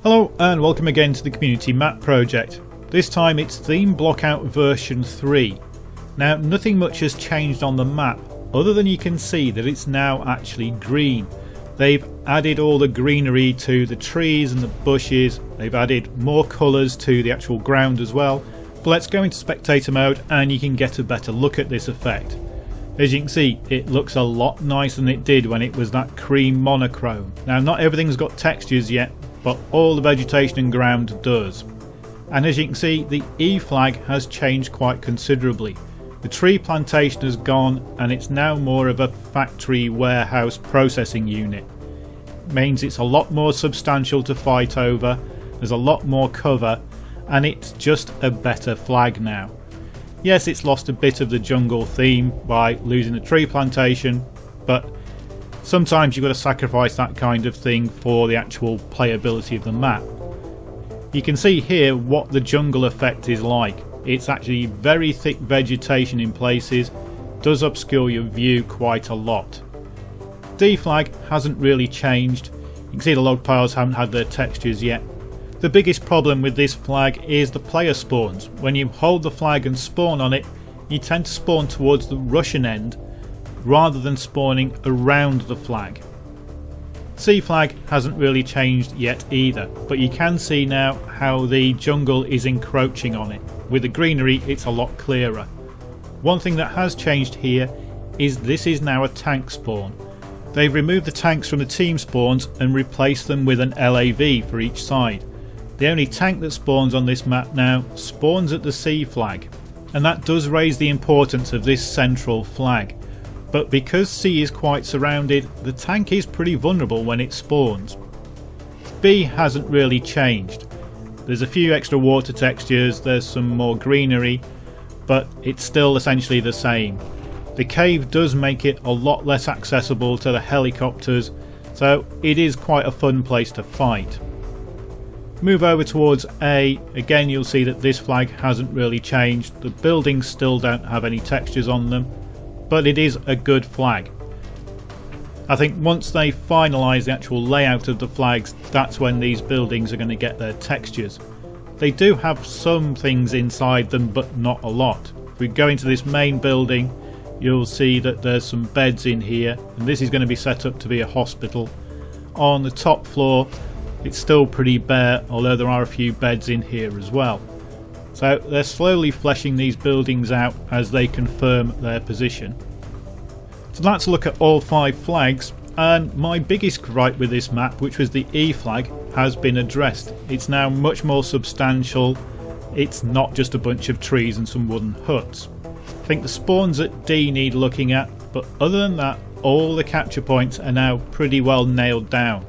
Hello and welcome again to the community map project. This time it's Them Blockout version 3. Now nothing much has changed on the map other than you can see that it's now actually green. They've added all the greenery to the trees and the bushes, they've added more colours to the actual ground as well. But let's go into spectator mode and you can get a better look at this effect. As you can see, it looks a lot nicer than it did when it was that cream monochrome. Now not everything's got textures yet, but all the vegetation and ground does. And as you can see, the E flag has changed quite considerably. The tree plantation has gone and it's now more of a factory warehouse processing unit. It means it's a lot more substantial to fight over, there's a lot more cover, and it's just a better flag now. Yes, it's lost a bit of the jungle theme by losing the tree plantation, but sometimes you've got to sacrifice that kind of thing for the actual playability of the map. You can see here what the jungle effect is like. It's actually very thick vegetation in places, does obscure your view quite a lot. D flag hasn't really changed. You can see the log piles haven't had their textures yet. The biggest problem with this flag is the player spawns. When you hold the flag and spawn on it, you tend to spawn towards the Russian end rather than spawning around the flag. C flag hasn't really changed yet either, but you can see now how the jungle is encroaching on it. With the greenery it's a lot clearer. One thing that has changed here is this is now a tank spawn. They've removed the tanks from the team spawns and replaced them with an LAV for each side. The only tank that spawns on this map now spawns at the C flag, and that does raise the importance of this central flag. But because C is quite surrounded, the tank is pretty vulnerable when it spawns. B hasn't really changed. There's a few extra water textures, there's some more greenery, but it's still essentially the same. The cave does make it a lot less accessible to the helicopters, so it is quite a fun place to fight. Move over towards A, again you'll see that this flag hasn't really changed. The buildings still don't have any textures on them, but it is a good flag. I think once they finalise the actual layout of the flags, that's when these buildings are going to get their textures. They do have some things inside them, but not a lot. If we go into this main building, you'll see that there's some beds in here, and this is going to be set up to be a hospital. On the top floor, it's still pretty bare, although there are a few beds in here as well. So they're slowly fleshing these buildings out as they confirm their position. So let's look at all 5 flags, and my biggest gripe with this map, which was the E flag, has been addressed. It's now much more substantial, it's not just a bunch of trees and some wooden huts. I think the spawns at D need looking at, but other than that all the capture points are now pretty well nailed down.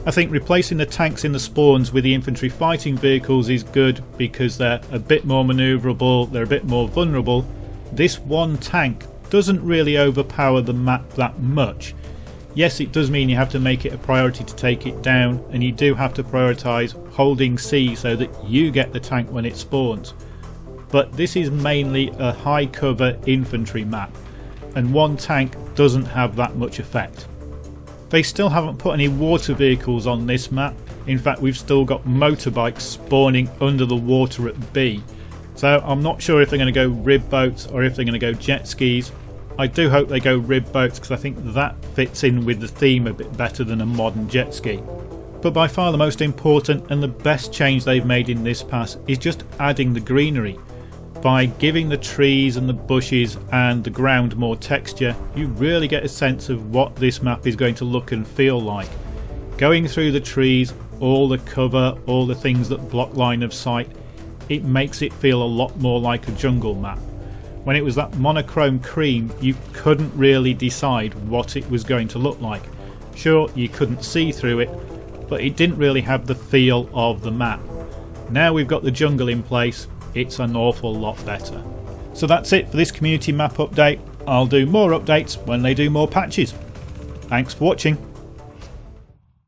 I think replacing the tanks in the spawns with the infantry fighting vehicles is good because they're a bit more manoeuvrable, they're a bit more vulnerable. This one tank doesn't really overpower the map that much. Yes, it does mean you have to make it a priority to take it down, and you do have to prioritise holding C so that you get the tank when it spawns. But this is mainly a high cover infantry map, and one tank doesn't have that much effect. They still haven't put any water vehicles on this map. In fact, we've still got motorbikes spawning under the water at B. So I'm not sure if they're going to go rib boats or if they're going to go jet skis. I do hope they go rib boats because I think that fits in with the theme a bit better than a modern jet ski. But by far the most important and the best change they've made in this pass is just adding the greenery. By giving the trees and the bushes and the ground more texture, you really get a sense of what this map is going to look and feel like. Going through the trees, all the cover, all the things that block line of sight, it makes it feel a lot more like a jungle map. When it was that monochrome cream, you couldn't really decide what it was going to look like. Sure, you couldn't see through it, but it didn't really have the feel of the map. Now we've got the jungle in place, it's an awful lot better. So that's it for this community map update. I'll do more updates when they do more patches. Thanks for watching.